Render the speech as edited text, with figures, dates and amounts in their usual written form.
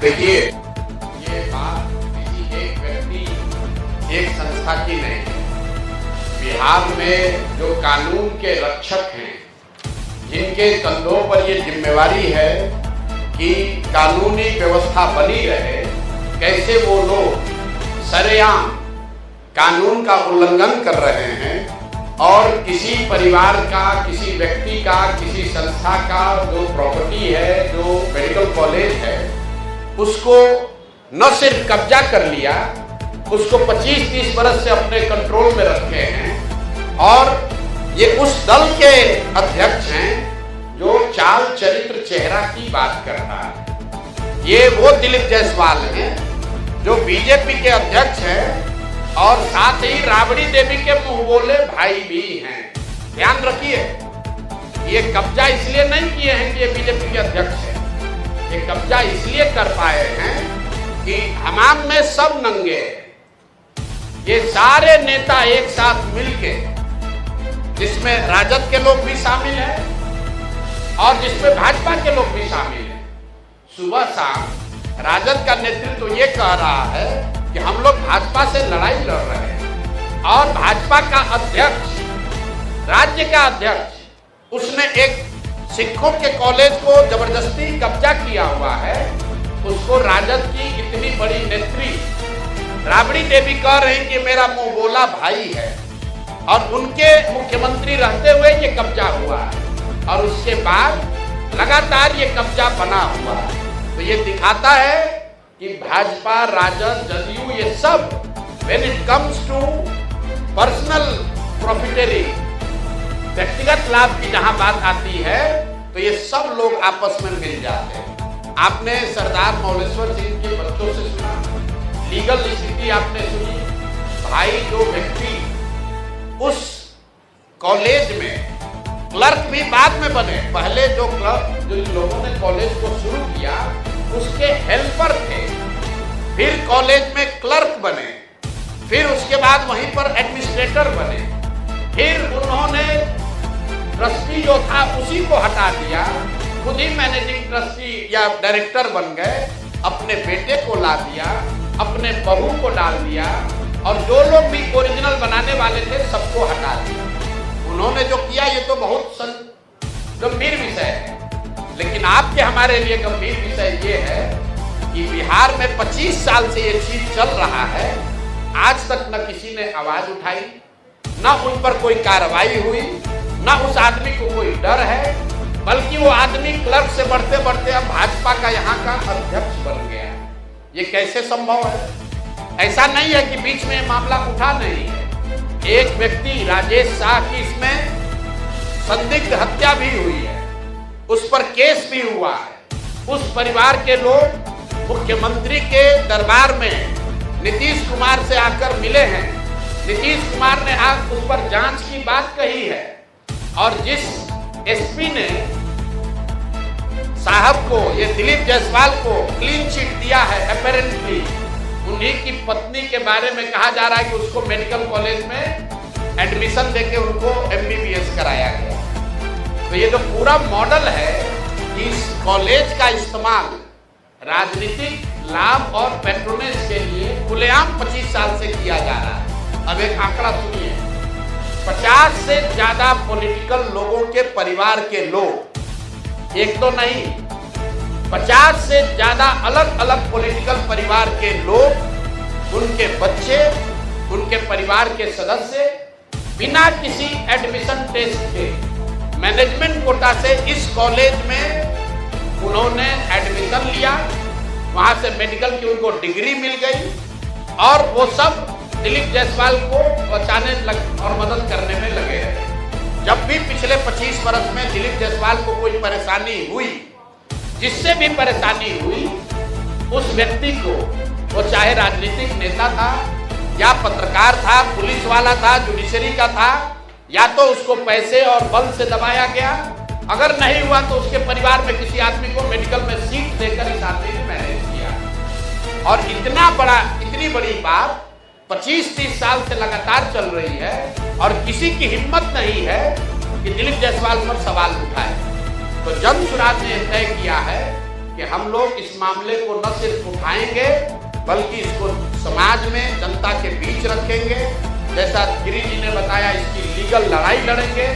देखिए, ये बात किसी एक व्यक्ति, एक संस्था की नहीं है। बिहार में जो कानून के रक्षक हैं, जिनके कंधों पर ये जिम्मेवारी है कि कानूनी व्यवस्था बनी रहे, कैसे वो लोग सरेआम कानून का उल्लंघन कर रहे हैं और किसी परिवार का, किसी व्यक्ति का, किसी संस्था का जो प्रॉपर्टी है, जो मेडिकल कॉलेज है, उसको न सिर्फ कब्जा कर लिया, उसको 25-30 बरस से अपने कंट्रोल में रखे हैं। और ये उस दल के अध्यक्ष हैं जो चाल चरित्र चेहरा की बात करता है। ये वो दिलीप जायसवाल हैं जो बीजेपी के अध्यक्ष हैं और साथ ही राबड़ी देवी के मुंह बोले भाई भी हैं। ध्यान रखिए, ये कब्जा इसलिए नहीं किए हैं कि ये बीजेपी के अध्यक्ष हैं। ये कब्जा इसलिए कर पाए हैं कि हमाम में सब नंगे हैं। ये सारे नेता एक साथ मिलके, जिसमें राजद के लोग भी शामिल हैं और जिसमें भाजपा के लोग भी शामिल हैं, सुबह शाम राजद का नेतृत्व तो ये कह रहा है कि हम लोग भाजपा से लड़ाई लड़ रहे हैं। और भाजपा का अध्यक्ष, राज्य का अध्यक्ष, उसने एक सिखों के कॉलेज को जबरदस्ती कब्जा किया हुआ है। उसको राजद की इतनी बड़ी नेत्री राबड़ी देवी कह रही कि मेरा मुंह बोला भाई है, और उनके मुख्यमंत्री रहते हुए ये कब्जा हुआ है और उसके बाद लगातार ये कब्जा बना हुआ है। तो ये दिखाता है कि भाजपा, राजद, जदयू, ये सब when it comes to personal profiteering, व्यक्तिगत लाभ की जहां बात आती है तो ये सब लोग आपस में मिल जाते हैं। आपने सरदार मौलेश्वर सिंह के बच्चों से सुना, लीगल स्थिति आपने सुनी। भाई, जो व्यक्ति उस कॉलेज में क्लर्क भी बाद में बने, पहले जो लोगों ने कॉलेज को शुरू किया उसके हेल्पर थे, फिर कॉलेज में क्लर्क बने, फिर उसके बाद वहीं पर एडमिनिस्ट्रेटर बने, फिर उन्होंने ट्रस्टी जो था उसी को हटा दिया, खुद ही मैनेजिंग ट्रस्टी या डायरेक्टर बन गए, अपने बेटे को ला दिया, अपने बहू को डाल दिया और जो लोग भी ओरिजिनल बनाने वाले थे सबको हटा दिया। उन्होंने जो किया ये तो बहुत गंभीर विषय है, लेकिन आपके हमारे लिए गंभीर विषय ये है कि बिहार में 25 साल से ये चीज चल रहा है। आज तक न किसी ने आवाज उठाई, न उन पर कोई कार्रवाई हुई, न उस आदमी को कोई डर है, बल्कि वो आदमी क्लर्क से बढ़ते बढ़ते अब भाजपा का यहाँ का अध्यक्ष बन गया। ये कैसे संभव है? ऐसा नहीं है कि बीच में मामला उठा नहीं है। एक व्यक्ति राजेश शाह की इसमें संदिग्ध हत्या भी हुई है, उस पर केस भी हुआ है। उस परिवार के लोग मुख्यमंत्री के दरबार में नीतीश कुमार से आकर मिले हैं। नीतीश कुमार ने आज उस पर जांच की बात कही है और जिस एसपी ने साहब को, ये दिलीप जायसवाल को क्लीन चिट दिया है, अपेरेंटली उन्हीं की पत्नी के बारे में कहा जा रहा है कि उसको मेडिकल कॉलेज में एडमिशन देके उनको MBBS कराया गया। तो ये जो पूरा मॉडल है कि इस कॉलेज का इस्तेमाल राजनीतिक लाभ और पैट्रोनेज के लिए खुलेआम 25 साल से किया जा रहा है। अब एक आंकड़ा सुनिए, 50 से ज्यादा पॉलिटिकल लोगों के परिवार के लोग, एक तो नहीं, 50 से ज्यादा अलग अलग पॉलिटिकल परिवार के लोग, उनके बच्चे, उनके परिवार के सदस्य बिना किसी एडमिशन टेस्ट के मैनेजमेंट कोटा से इस कॉलेज में उन्होंने एडमिशन लिया, वहां से मेडिकल की उनको डिग्री मिल गई और वो सब दिलीप जायसवाल को बचाने और मदद करने में लगे रहे। जब भी पिछले 25 वर्ष में दिलीप जायसवाल को कोई परेशानी हुई, जिससे भी परेशानी हुई, उस व्यक्ति को, वो चाहे राजनीतिक नेता था या पत्रकार था, पुलिस वाला था, जुडिशरी का था, या तो उसको पैसे और बल से दबाया गया, अगर नहीं हुआ तो उसके परिवार में किसी आदमी को मेडिकल में सीट देकर इस आदमी ने मैनेज किया। और इतनी बड़ी बात 25-30 साल से लगातार चल रही है और किसी की हिम्मत नहीं है कि दिलीप जायसवाल पर सवाल उठाए। तो जन सुराज ने तय किया है कि हम लोग इस मामले को न सिर्फ उठाएंगे बल्कि इसको समाज में जनता के बीच रखेंगे। जैसा गिरी जी ने बताया, इसकी लीगल लड़ाई लड़ेंगे